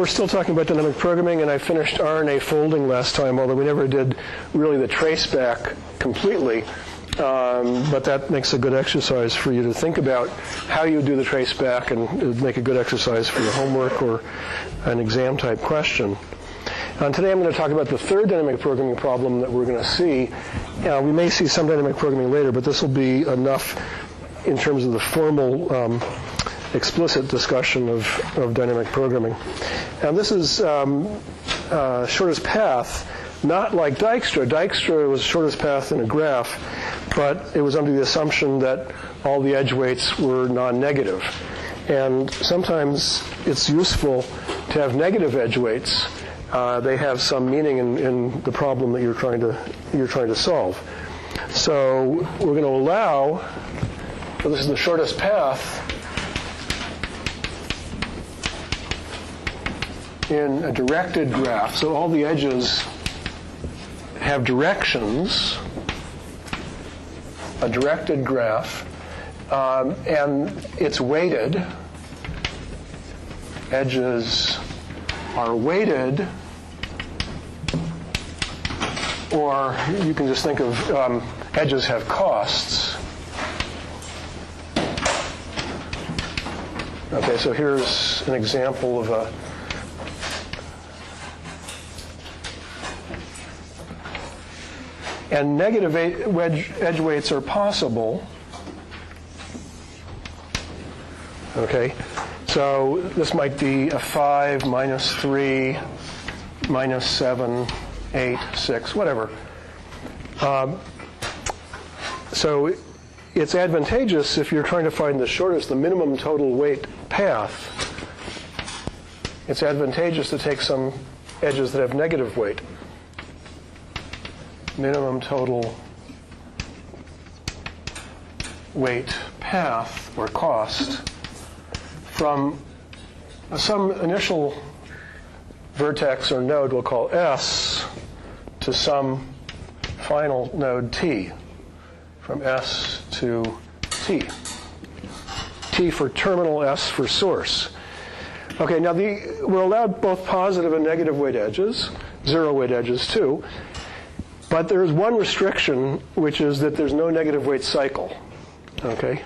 We're still talking about dynamic programming, and I finished RNA folding last time, although we never did really the traceback completely. But that makes a good exercise for you to think about how you do the traceback, and it would make a good exercise for your homework or an exam type question. And today I'm going to talk about the third dynamic programming problem that we're going to see. We may see some dynamic programming later, but this will be enough in terms of the formal explicit discussion of dynamic programming. And this is shortest path, not like Dijkstra. Dijkstra was shortest path in a graph, but it was under the assumption that all the edge weights were non-negative. And sometimes it's useful to have negative edge weights. They have some meaning in the problem that you're trying to solve. So we're going to allow, well, this is the shortest path in a directed graph. So all the edges have directions, a directed graph, and it's weighted. Edges are weighted, or you can just think of edges have costs. Okay, so here's an example of a and negative edge weights are possible. Okay, so this might be a 5, minus 3, minus 7, 8, 6, whatever. So it's advantageous if you're trying to find the shortest, the minimum total weight path. It's advantageous to take some edges that have negative weight. Minimum total weight path, or cost, from some initial vertex or node we'll call S to some final node T, from S to T. T for terminal, S for source. Okay, now we're allowed both positive and negative weight edges, zero weight edges too. But there's one restriction, which is that there's no negative weight cycle. Okay?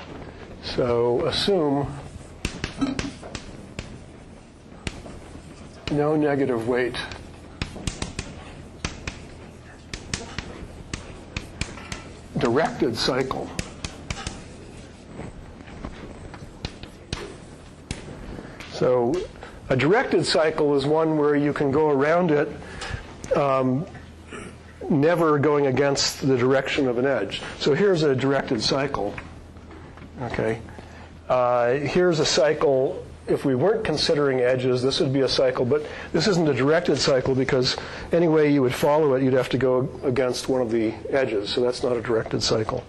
So assume no negative weight directed cycle. So a directed cycle is one where you can go around it never going against the direction of an edge. So here's a directed cycle. Okay. Here's a cycle. If we weren't considering edges, this would be a cycle, but this isn't a directed cycle because any way you would follow it, you'd have to go against one of the edges, so that's not a directed cycle.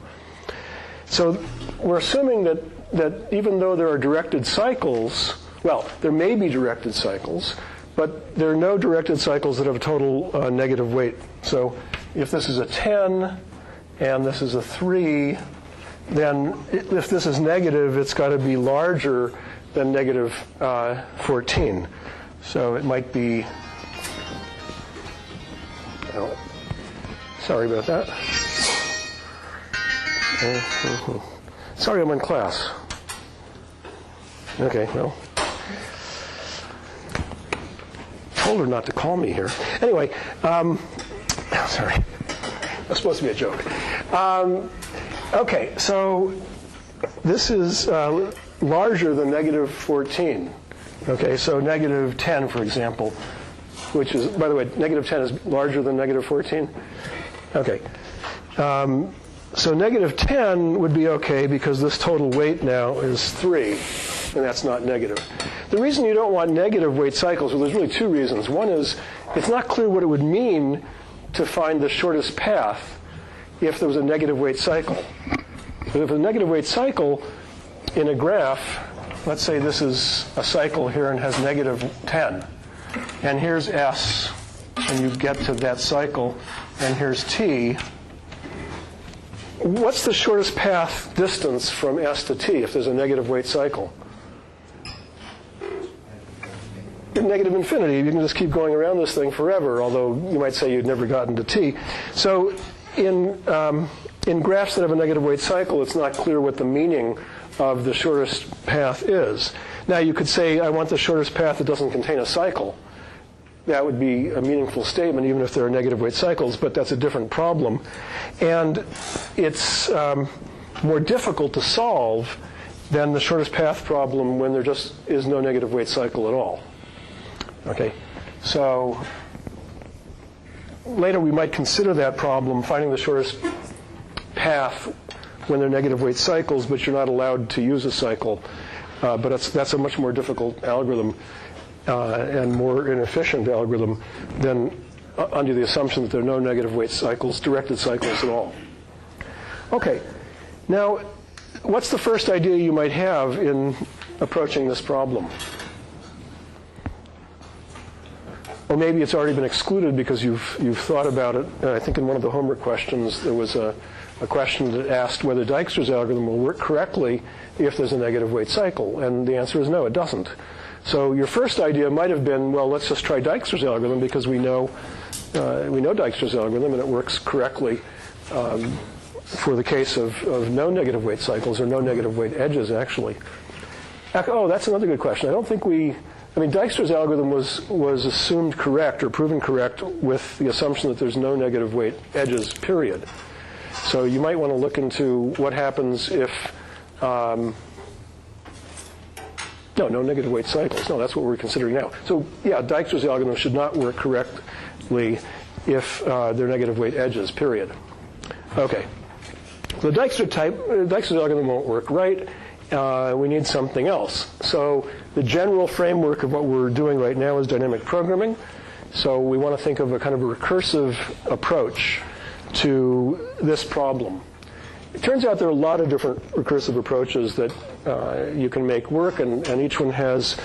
So we're assuming that even though there are directed cycles, well, there may be directed cycles, but there are no directed cycles that have a total negative weight. So if this is a 10 and this is a 3, then if this is negative, it's got to be larger than negative 14. So it might be, oh, sorry about that. Sorry, I'm in class. Okay, well. Told her not to call me here. Anyway, sorry. That's supposed to be a joke. Okay, so this is larger than negative 14. Okay, so negative 10, for example, which is, by the way, negative 10 is larger than negative 14? Okay. So negative 10 would be okay because this total weight now is 3, and that's not negative. The reason you don't want negative weight cycles, well, there's really two reasons. One is it's not clear what it would mean to find the shortest path if there was a negative weight cycle. But if a negative weight cycle in a graph, let's say this is a cycle here and has negative 10, and here's S, and you get to that cycle, and here's T. What's the shortest path distance from S to T if there's a negative weight cycle? negative infinity. You can just keep going around this thing forever, although you might say you'd never gotten to t. So in graphs that have a negative weight cycle, it's not clear what the meaning of the shortest path is. Now, you could say, I want the shortest path that doesn't contain a cycle. That would be a meaningful statement, even if there are negative weight cycles, but that's a different problem. And it's more difficult to solve than the shortest path problem when there just is no negative weight cycle at all. Okay, so later we might consider that problem, finding the shortest path when there are negative weight cycles, but you're not allowed to use a cycle. But that's a much more difficult algorithm and more inefficient algorithm than under the assumption that there are no negative weight cycles, directed cycles at all. Okay, now what's the first idea you might have in approaching this problem? Or maybe it's already been excluded because you've thought about it. I think in one of the homework questions there was a question that asked whether Dijkstra's algorithm will work correctly if there's a negative weight cycle, and the answer is no, it doesn't. So your first idea might have been, well, let's just try Dijkstra's algorithm because we know Dijkstra's algorithm and it works correctly for the case of no negative weight cycles or no negative weight edges, actually. Oh, that's another good question. I don't think Dijkstra's algorithm was assumed correct or proven correct with the assumption that there's no negative weight edges, period. So you might want to look into what happens if no negative weight cycles. No, that's what we're considering now. So yeah, Dijkstra's algorithm should not work correctly if there are negative weight edges, period. Okay. The Dijkstra's algorithm won't work right. We need something else. So the general framework of what we're doing right now is dynamic programming. So we want to think of a kind of a recursive approach to this problem. It turns out there are a lot of different recursive approaches that you can make work, and each one has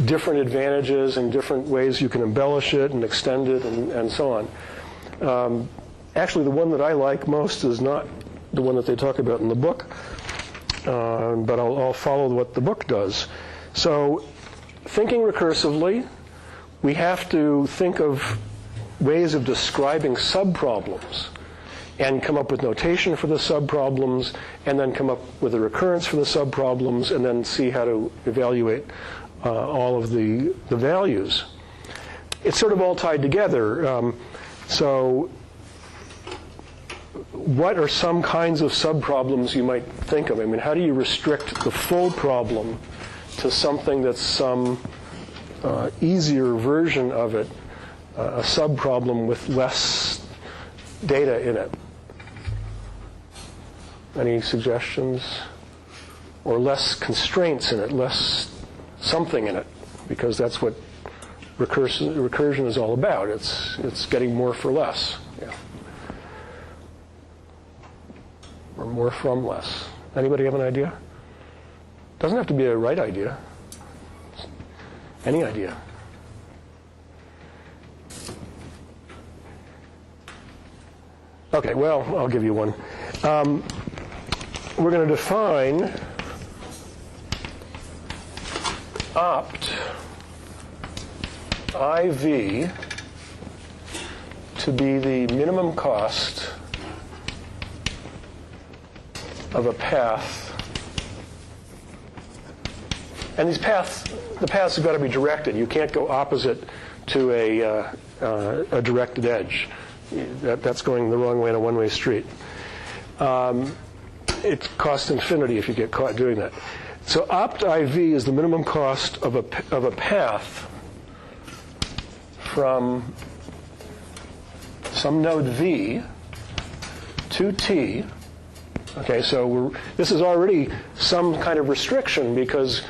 different advantages and different ways you can embellish it and extend it and so on. Actually, the one that I like most is not the one that they talk about in the book, but I'll follow what the book does. So thinking recursively, we have to think of ways of describing subproblems and come up with notation for the subproblems, and then come up with a recurrence for the subproblems, and then see how to evaluate all of the values. It's sort of all tied together. So what are some kinds of subproblems you might think of? I mean, how do you restrict the full problem to something that's some easier version of it, a subproblem with less data in it? Any suggestions? Or less constraints in it, less something in it, because that's what recursion is all about. It's getting more for less. Yeah. Or more from less. Anybody have an idea? Doesn't have to be a right idea. Any idea. Okay, well, I'll give you one. We're going to define opt IV to be the minimum cost of a path. And these paths, the paths have got to be directed. You can't go opposite to a directed edge. That's going the wrong way in a one-way street. It costs infinity if you get caught doing that. So opt IV is the minimum cost of a path from some node V to T. Okay, so this is already some kind of restriction because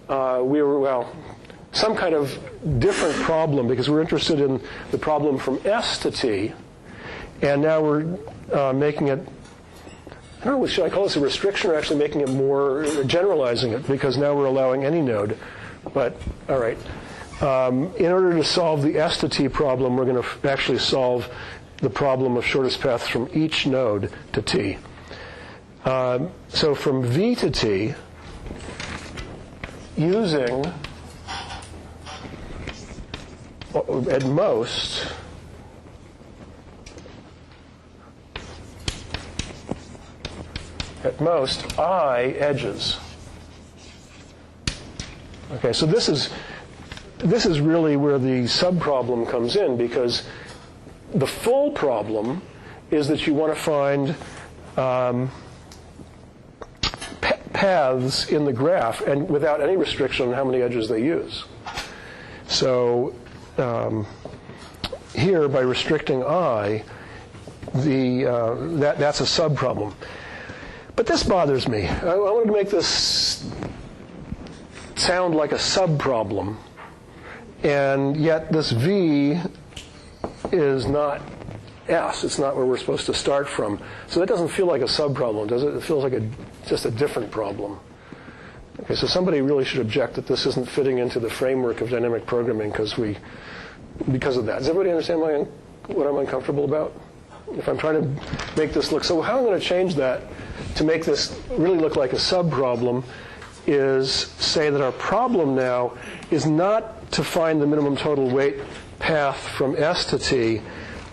some kind of different problem, because we're interested in the problem from S to T, and now we're making it, I don't know, should I call this a restriction or actually making it more, generalizing it, because now we're allowing any node. But, all right. In order to solve the S to T problem, we're going to actually solve the problem of shortest paths from each node to T. So from V to T, using at most, I edges. Okay, so this is really where the subproblem comes in, because the full problem is that you want to find paths in the graph and without any restriction on how many edges they use. So here, by restricting I, that's a subproblem. But this bothers me. I wanted to make this sound like a subproblem, and yet this V is not S. It's not where we're supposed to start from. So that doesn't feel like a subproblem, does it? It feels like just a different problem. Okay, so somebody really should object that this isn't fitting into the framework of dynamic programming because of that. Does everybody understand what I'm uncomfortable about? If I'm trying to make this look, so how I'm going to change that to make this really look like a subproblem is say that our problem now is not to find the minimum total weight path from S to T,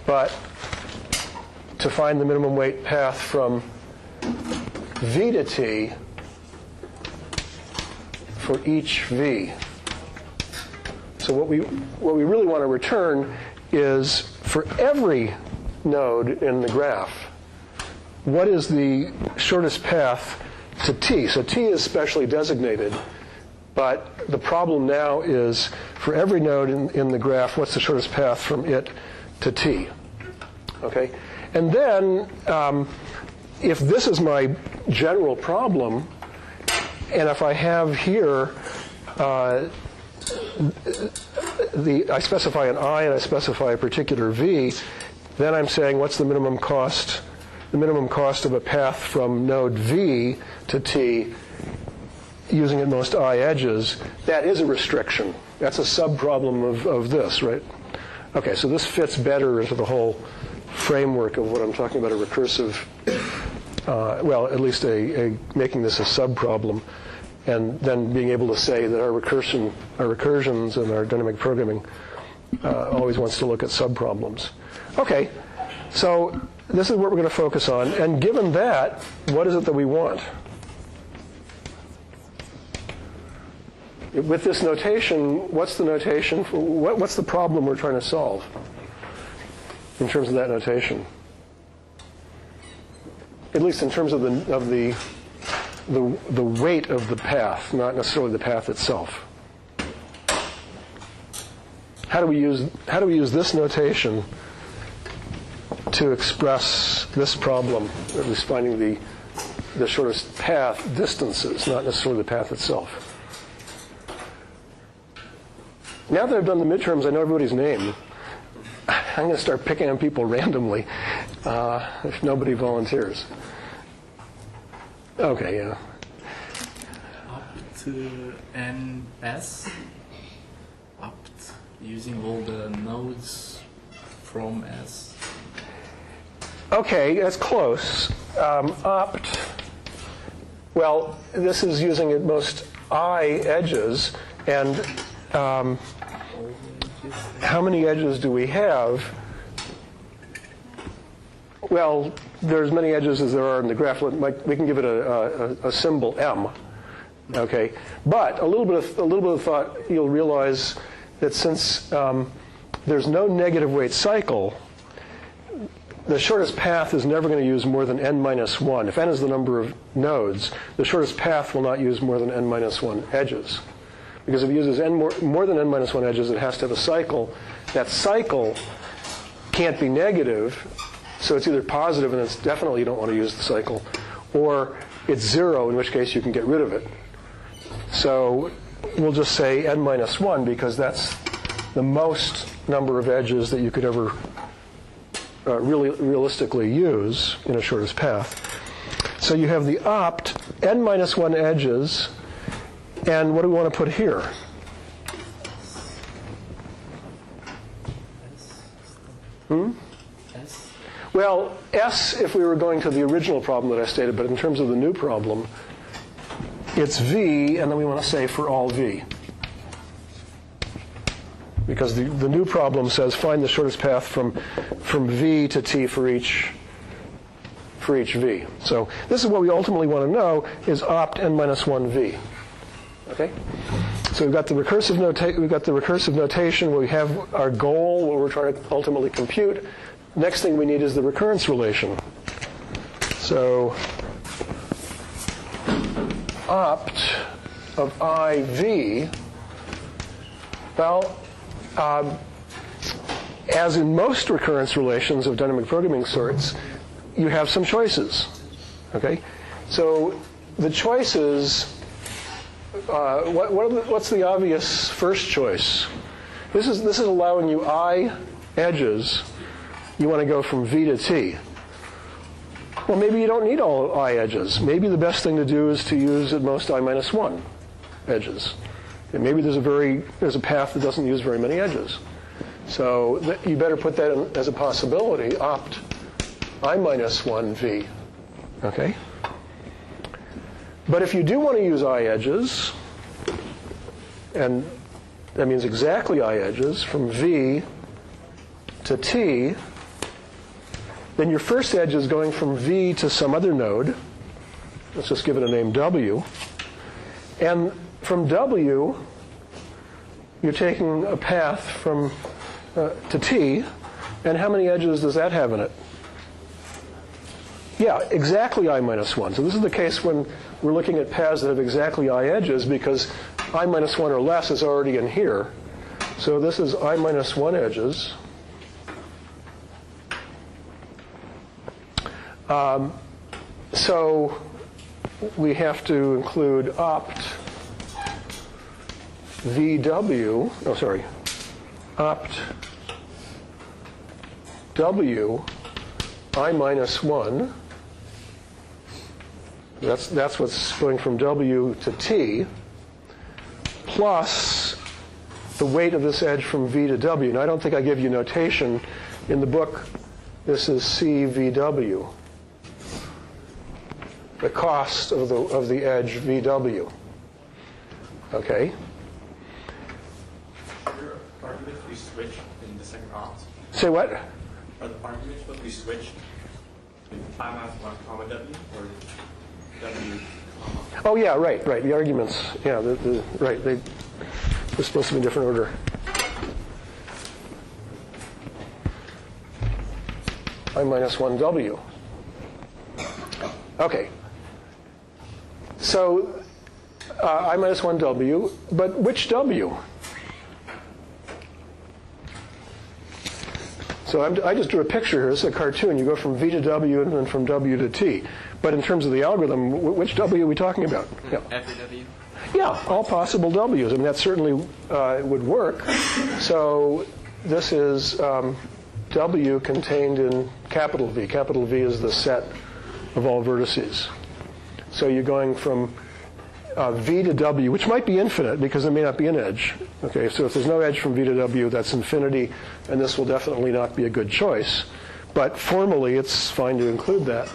but to find the minimum weight path from V to T for each V. So what we really want to return is for every node in the graph, what is the shortest path to T? So T is specially designated, but the problem now is for every node in the graph, what's the shortest path from it to T? Okay? And then, if this is my general problem, and if I have here, I specify an I and I specify a particular V, then I'm saying what's the minimum cost? The minimum cost of a path from node V to T using at most I edges. That is a restriction. That's a subproblem of this, right? Okay, so this fits better into the whole framework of what I'm talking about, a recursive, well, at least making this a subproblem, and then being able to say that our recursions and our dynamic programming always wants to look at subproblems. Okay, so this is what we're going to focus on, and given that, what is it that we want? With this notation, what's the notation for what's the problem we're trying to solve in terms of that notation? At least in terms of the weight of the path, not necessarily the path itself. How do we use this notation to express this problem, at least finding the shortest path distances, not necessarily the path itself? Now that I've done the midterms, I know everybody's name. I'm going to start picking on people randomly if nobody volunteers. Okay, yeah. Up to NS, using all the nodes from S. Okay, that's close. Opt. Well, this is using at most I edges, and how many edges do we have? Well, there's many edges as there are in the graph. We can give it a symbol M. Okay, but a little bit of thought, you'll realize that since there's no negative weight cycle, the shortest path is never going to use more than n minus 1. If n is the number of nodes, the shortest path will not use more than n minus 1 edges. Because if it uses more than n minus 1 edges, it has to have a cycle. That cycle can't be negative, so it's either positive, and it's definitely you don't want to use the cycle, or it's 0, in which case you can get rid of it. So we'll just say n minus 1, because that's the most number of edges that you could ever really realistically use in a shortest path. So you have the opt, n minus 1 edges, and what do we want to put here? S? Well, S if we were going to the original problem that I stated, but in terms of the new problem, it's V, and then we want to say for all V. because the new problem says find the shortest path from v to t for each v. So this is what we ultimately want to know, is opt n minus 1 v. Okay? So we've got the recursive notation where we have our goal, what we're trying to ultimately compute. Next thing we need is the recurrence relation. So opt of iv, well, as in most recurrence relations of dynamic programming sorts, you have some choices. Okay? So the choices, what's the obvious first choice? This is allowing you I edges. You want to go from v to t. Well, maybe you don't need all I edges. Maybe the best thing to do is to use at most I minus 1 edges. And maybe there's a path that doesn't use very many edges. So you better put that in as a possibility, opt I minus 1 v. Okay? But if you do want to use I edges, and that means exactly I edges, from v to t, then your first edge is going from v to some other node. Let's just give it a name w. And from w, you're taking a path from to t. And how many edges does that have in it? Yeah, exactly I minus 1. So this is the case when we're looking at paths that have exactly I edges, because I minus 1 or less is already in here. So this is I minus 1 edges. So we have to include opt vw, opt w I minus 1. That's what's going from w to t, plus the weight of this edge from v to w. Now, I don't think I give you notation. In the book, this is cvw, the cost of the edge vw. Okay? Are your arguments we switched in the second opt? Say what? Are the arguments supposed to be switched in I minus 1 comma w, or w comma? Oh, yeah, right. The arguments, yeah, right. They're supposed to be in different order. I minus 1 w. Okay. So I minus 1 w, but which w? So I just drew a picture here. It's a cartoon. You go from v to w and then from w to t. But in terms of the algorithm, which w are we talking about? Yeah. Every w? Yeah, all possible w's. I mean, that certainly would work. So this is w contained in capital V. Capital V is the set of all vertices. So you're going from v to w, which might be infinite because there may not be an edge. Okay, so if there's no edge from v to w, that's infinity, and this will definitely not be a good choice. But formally, it's fine to include that.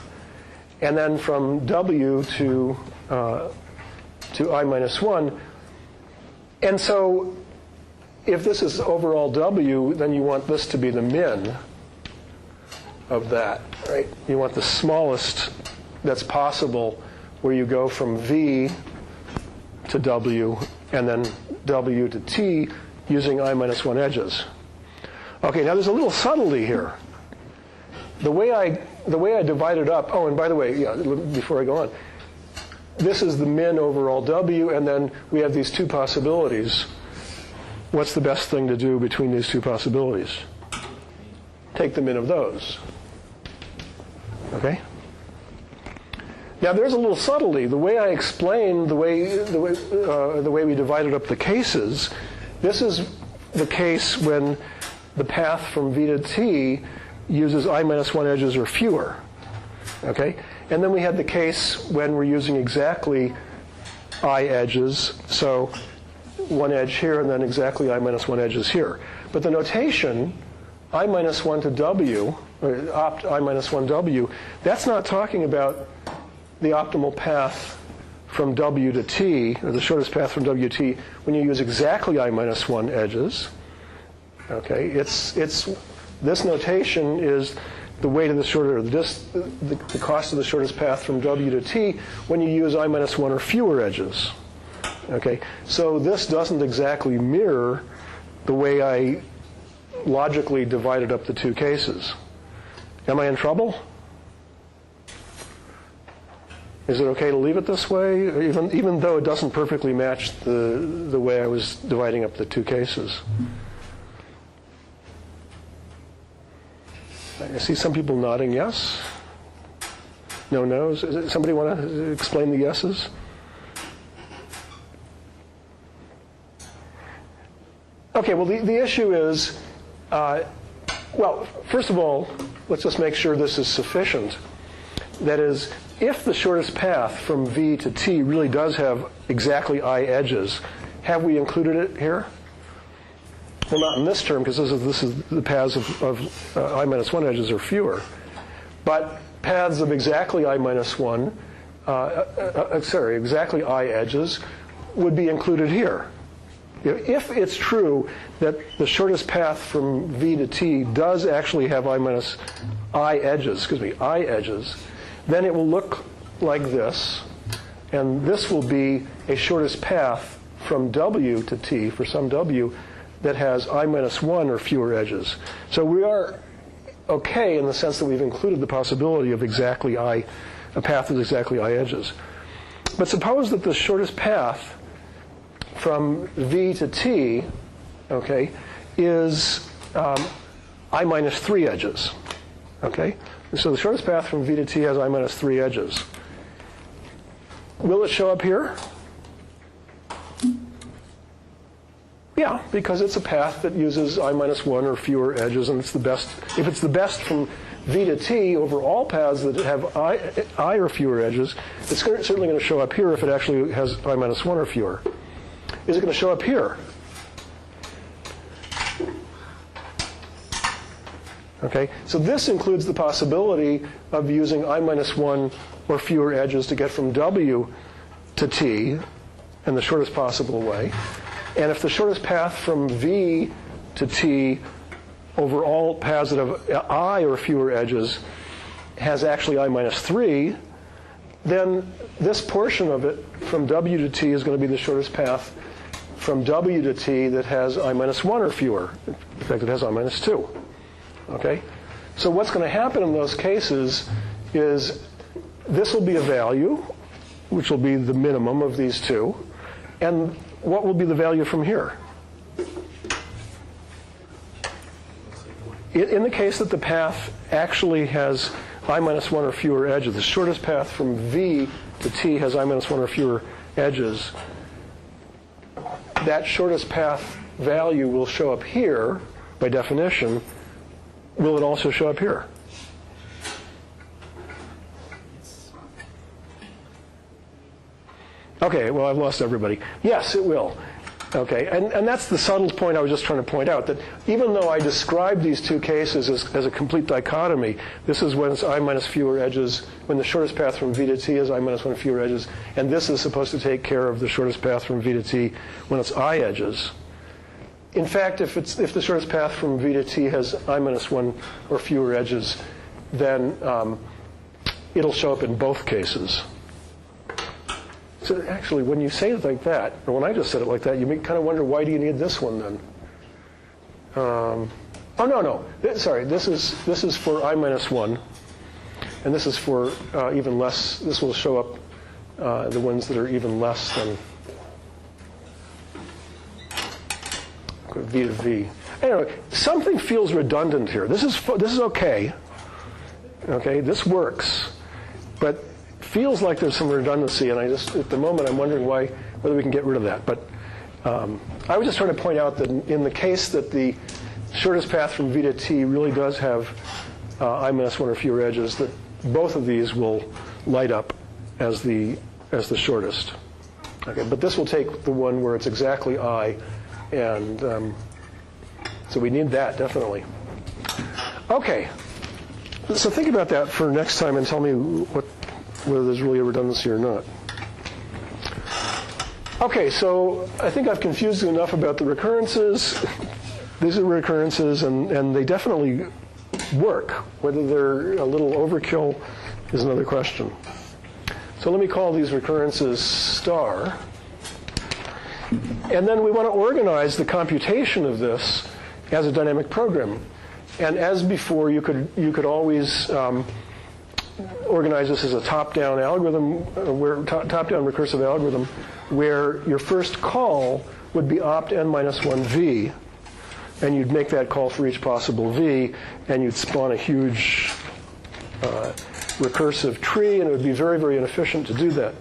And then from w to I minus 1. And so if this is overall w, then you want this to be the min of that, right? You want the smallest that's possible, where you go from v to w and then w to t using I minus 1 edges. Okay, now there's a little subtlety here. The way I divide it up, oh, and by the way, yeah, before I go on, this is the min overall w, and then we have these two possibilities. What's the best thing to do between these two possibilities? Take the min of those. Okay? Now there's a little subtlety. The way I explained the way we divided up the cases, this is the case when the path from v to t uses I minus 1 edges or fewer. Okay? And then we had the case when we're using exactly I edges, so one edge here and then exactly I minus 1 edges here. But the notation, I minus 1 to w, or opt I minus 1 w, that's not talking about the optimal path from w to t, or the shortest path from w to t, when you use exactly I minus 1 edges. Okay, this notation is the weight of the shorter, the cost of the shortest path from W to T when you use I minus 1 or fewer edges. Okay, so this doesn't exactly mirror the way I logically divided up the two cases. Am I in trouble? Is it okay to leave it this way, even though it doesn't perfectly match the way I was dividing up the two cases? I see some people nodding yes. No no's. Somebody want to explain the yeses? Okay, well, the issue is, well, first of all, let's just make sure this is sufficient. That is, if the shortest path from V to T really does have exactly I edges, have we included it here? Well, not in this term, because this is the paths of I minus 1 edges or fewer. But paths of exactly I minus 1, exactly I edges would be included here. If it's true that the shortest path from V to T does actually have I edges, then it will look like this, and this will be a shortest path from W to T for some W that has I minus 1 or fewer edges. So we are okay in the sense that we've included the possibility of a path with exactly I edges. But suppose that the shortest path from V to T, okay, is I minus 3 edges, okay? So the shortest path from V to T has I minus 3 edges. Will it show up here? Yeah, because it's a path that uses I minus 1 or fewer edges, and it's the best. If it's the best from V to T over all paths that have I or fewer edges, it's certainly going to show up here if it actually has I minus 1 or fewer. Is it going to show up here? Okay, so this includes the possibility of using I minus 1 or fewer edges to get from W to T in the shortest possible way. And if the shortest path from V to T over all paths that have I or fewer edges has actually I minus 3, then this portion of it from W to T is going to be the shortest path from W to T that has I minus 1 or fewer. In fact, it has I minus 2. Okay? So what's going to happen in those cases is this will be a value, which will be the minimum of these two. And what will be the value from here? In the case that the path actually has I minus 1 or fewer edges, the shortest path from V to T has I minus 1 or fewer edges, that shortest path value will show up here by definition. Will it also show up here? Okay, well, I've lost everybody. Yes, it will. Okay, and that's the subtle point I was just trying to point out, that even though I described these two cases as a complete dichotomy, this is when it's I minus fewer edges, when the shortest path from V to T is I minus 1 fewer edges, and this is supposed to take care of the shortest path from V to T when it's I edges. In fact, if the shortest path from V to T has I minus 1 or fewer edges, then it'll show up in both cases. So actually, when you say it like that, or when I just said it like that, you kind of wonder, why do you need this one then? Oh, no. Sorry, this is for I minus 1, and this is for even less. This will show up the ones that are even less than V to V. Anyway, something feels redundant here. This is okay. Okay, this works, but feels like there's some redundancy, and at the moment I'm wondering whether we can get rid of that. But I was just trying to point out that in the case that the shortest path from V to T really does have I minus 1 or fewer edges, that both of these will light up as the shortest. Okay, but this will take the one where it's exactly I, and so we need that definitely. Okay, so think about that for next time and tell me whether there's really a redundancy or not. Okay, so I think I've confused you enough about the recurrences. these are recurrences, and they definitely work. Whether they're a little overkill is another question. So let me call these recurrences star. And then we want to organize the computation of this as a dynamic program. And as before, you could always organize this as a top-down algorithm, top-down recursive algorithm, where your first call would be opt n-1v, and you'd make that call for each possible v, and you'd spawn a huge recursive tree, and it would be very, very inefficient to do that.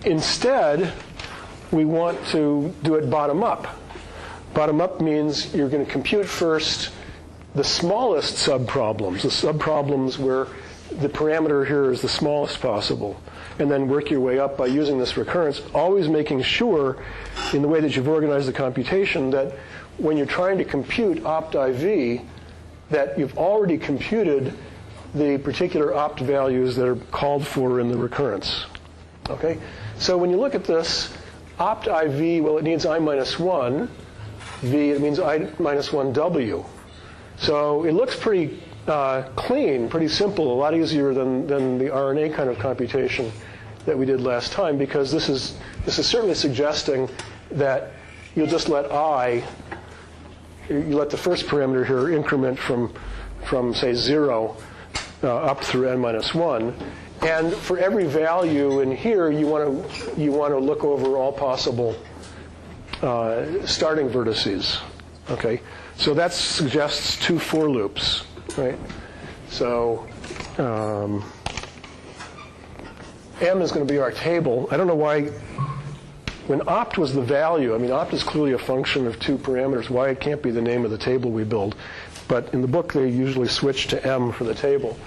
Instead, we want to do it bottom-up. Bottom-up means you're going to compute first the smallest subproblems, the subproblems where the parameter here is the smallest possible, and then work your way up by using this recurrence, always making sure in the way that you've organized the computation that when you're trying to compute opt-iv, that you've already computed the particular opt values that are called for in the recurrence. Okay? So when you look at this, opt-iv, well, it needs I-1, v, it means I-1w. So it looks pretty clean, pretty simple, a lot easier than the RNA kind of computation that we did last time, because this is certainly suggesting that you'll just let you let the first parameter here increment from say 0 up through n-1. And for every value in here, you want to look over all possible starting vertices. Okay, so that suggests 2 for loops, right? So M is going to be our table. I don't know why, when opt was the value, I mean, opt is clearly a function of 2 parameters, why it can't be the name of the table we build. But in the book, they usually switch to M for the table.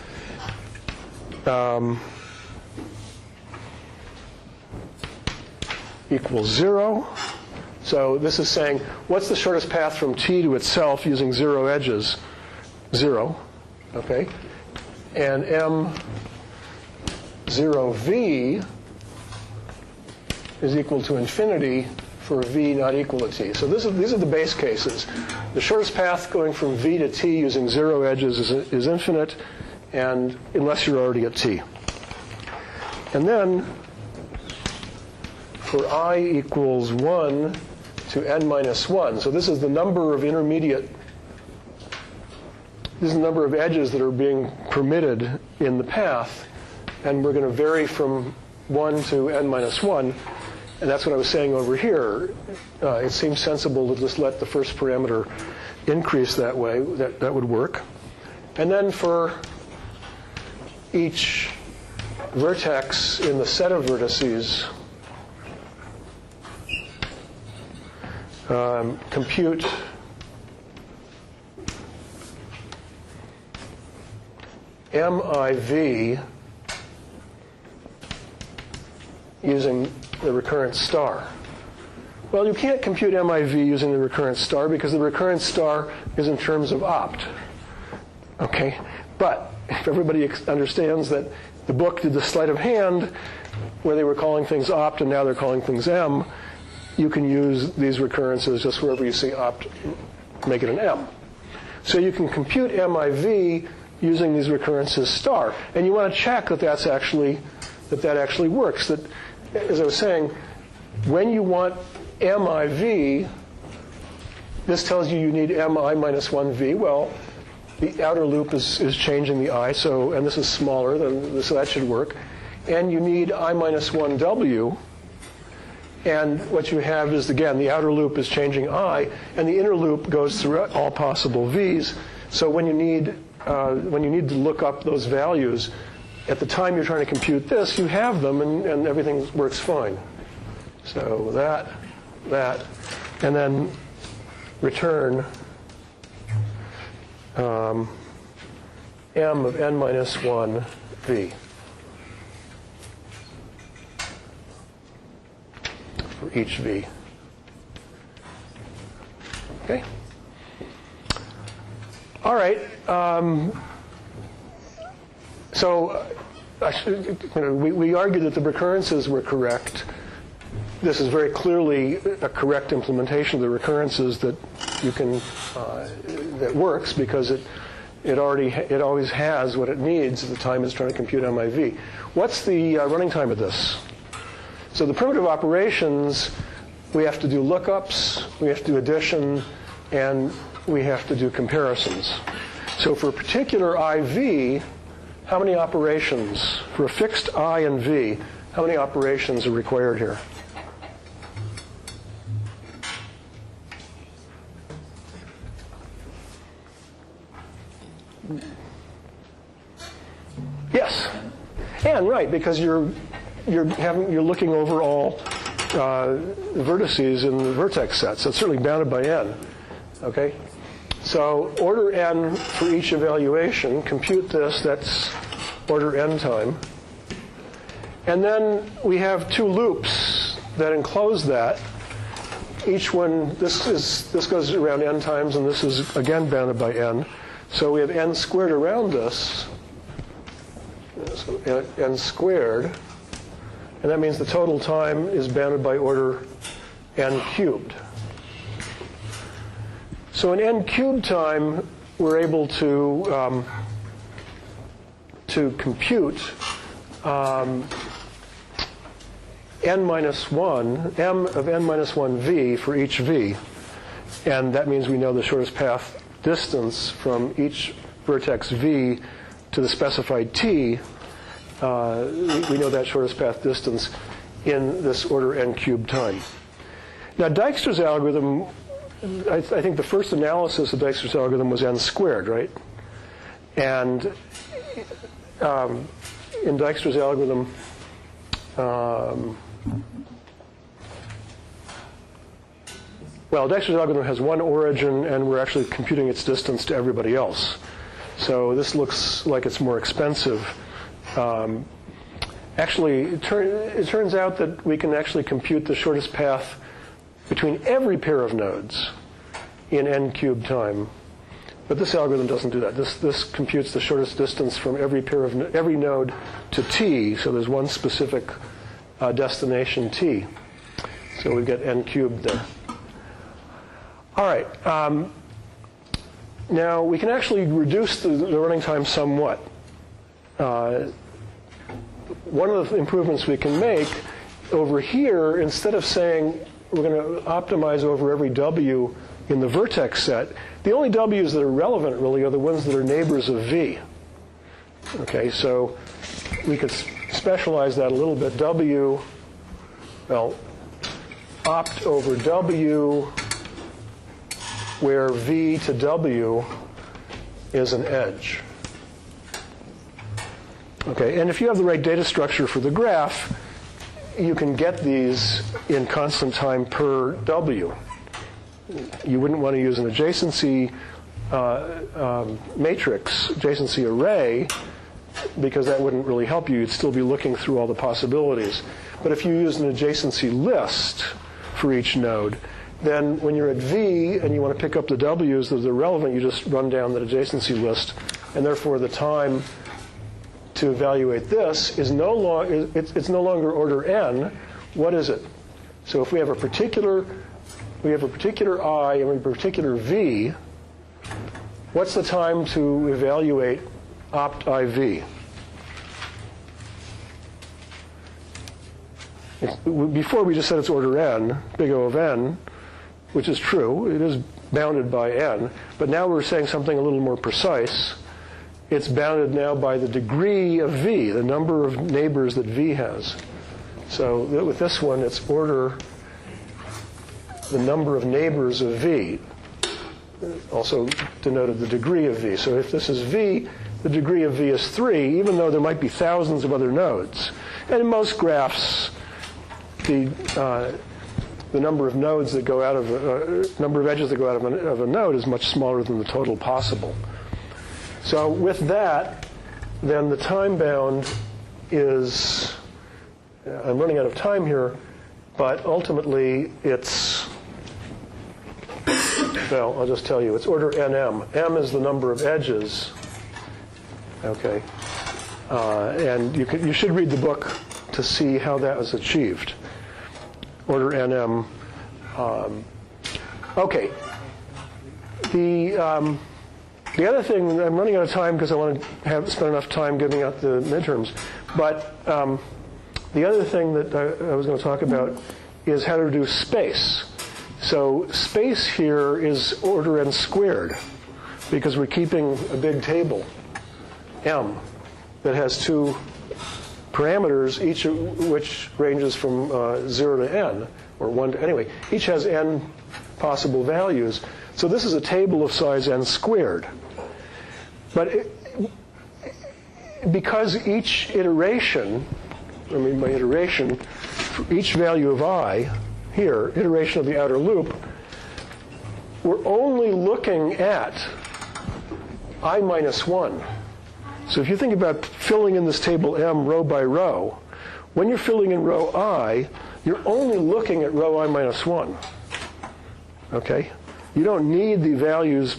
Equals 0. So this is saying, what's the shortest path from T to itself using 0 edges? 0. Okay? And M0V is equal to infinity for V not equal to T. So these are the base cases. The shortest path going from V to T using 0 edges is infinite, and unless you're already at T. And then for I equals 1 to n-1, so this is the number of intermediate, this is the number of edges that are being permitted in the path, and we're going to vary from 1 to n-1, and that's what I was saying over here. It seems sensible to just let the first parameter increase that way. That would work. And then for each vertex in the set of vertices, compute MIV using the recurrence star. Well, you can't compute MIV using the recurrence star because the recurrence star is in terms of opt. Okay? But if everybody understands that the book did the sleight of hand where they were calling things opt and now they're calling things M, you can use these recurrences just wherever you see opt, make it an M. So you can compute MIV using these recurrences star. And you want to check that that actually works. That, as I was saying, when you want MIV, this tells you need MI-1V. Well, the outer loop is changing the I, and this is smaller, so that should work. And you need I-1W. And what you have is, again, the outer loop is changing I, and the inner loop goes through all possible V's. So when you need to look up those values, at the time you're trying to compute this, you have them, and everything works fine. So that, and then return M of n-1 V. For each V. Okay? All right. So we argued that the recurrences were correct. this is very clearly a correct implementation of the recurrences that you can that works because it always has what it needs at the time it's trying to compute MIV. What's the running time of this? So the primitive operations, we have to do lookups, we have to do addition, and we have to do comparisons. So for a particular IV, how many operations, for a fixed I and V, how many operations are required here? Yes, and right, because you're looking over all vertices in the vertex set, so it's certainly bounded by n. Okay, so order n for each evaluation. Compute this. That's order n time, and then we have two loops that enclose that. Each one, this goes around n times, and this is again bounded by n. So we have n squared around this. So n squared, and that means the total time is bounded by order n cubed. So in n cubed time, we're able to compute n minus 1, m of n minus 1 v for each v, and that means we know the shortest path distance from each vertex v to the specified t. We know that shortest path distance in this order n cubed time. Now Dijkstra's algorithm, I think the first analysis of Dijkstra's algorithm was n squared, right? And in Dijkstra's algorithm, well, Dijkstra's algorithm has one origin, and we're actually computing its distance to everybody else. So this looks like it's more expensive. Actually, it turns out that we can actually compute the shortest path between every pair of nodes in n cubed time. But this algorithm doesn't do that. This computes the shortest distance from every node to t, so there's one specific destination t. So we get n cubed there. All right. Now, we can actually reduce the running time somewhat. One of the improvements we can make over here, instead of saying we're going to optimize over every w in the vertex set, the only w's that are relevant really are the ones that are neighbors of v. Okay, so we could specialize that a little bit. W, well, opt over w where v to w is an edge. Okay, and if you have the right data structure for the graph, you can get these in constant time per w. You wouldn't want to use an adjacency matrix, adjacency array, because that wouldn't really help you. You'd still be looking through all the possibilities. But if you use an adjacency list for each node, then when you're at v and you want to pick up the w's that are relevant, you just run down that adjacency list, and therefore the time to evaluate this is no longer order n. What is it? So if we have a particular I and we have a particular v, what's the time to evaluate opt IV? Before we just said it's order n, big O of n, which is true. It is bounded by n. But now we're saying something a little more precise. It's bounded now by the degree of v, the number of neighbors that v has. So with this one, it's order the number of neighbors of v, also denoted the degree of v. So if this is v, the degree of v is 3, even though there might be thousands of other nodes. And in most graphs, the number of nodes that go out of number of edges that go out of a node is much smaller than the total possible. So with that, then the time bound is, I'm running out of time here, but ultimately it's, well, I'll just tell you, it's order nm. M is the number of edges. Okay. And you should read the book to see how that was achieved. order nm. Okay. The other thing, I'm running out of time because I want to spend enough time giving out the midterms, but the other thing that I was going to talk about is how to reduce space. So space here is order n squared because we're keeping a big table, M, that has two parameters, each of which ranges from 0 to n, or 1 to, anyway, each has n possible values. So this is a table of size n squared. But because each iteration, by iteration, for each value of I, here, iteration of the outer loop, we're only looking at I minus 1. So if you think about filling in this table M row by row, when you're filling in row I, you're only looking at row I minus 1. Okay? You don't need the values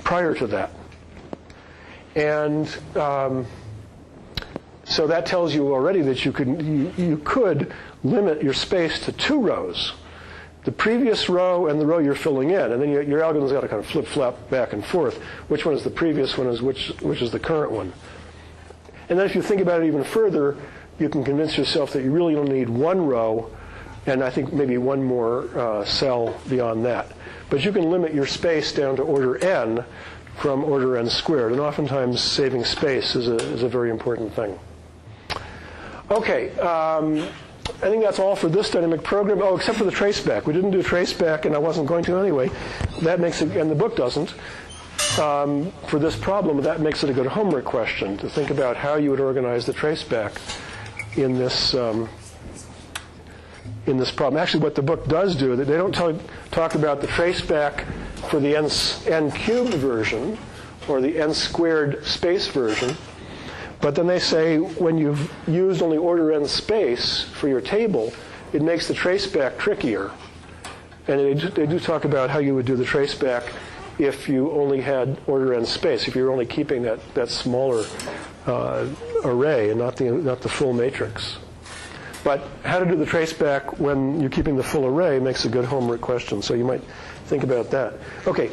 prior to that. And so that tells you already that you could limit your space to 2 rows. The previous row and the row you're filling in, and then your algorithm's got to kind of flip-flop back and forth. Which one is the previous one, which is the current one. And then if you think about it even further, you can convince yourself that you really only need 1 row, and I think maybe 1 more cell beyond that. But you can limit your space down to order n from order n squared, and oftentimes saving space is a very important thing. Okay, I think that's all for this dynamic program. Oh, except for the traceback. We didn't do traceback, and I wasn't going to anyway. That makes it, and the book doesn't. For this problem, that makes it a good homework question to think about how you would organize the traceback in this problem. Actually, what the book does do, they don't talk about the traceback for the n cubed version or the n squared space version, but then they say when you've used only order n space for your table, it makes the traceback trickier. And they do talk about how you would do the traceback if you only had order n space, if you're only keeping that smaller array and not the full matrix. But how to do the traceback when you're keeping the full array makes a good homework question, so you might think about that. Okay.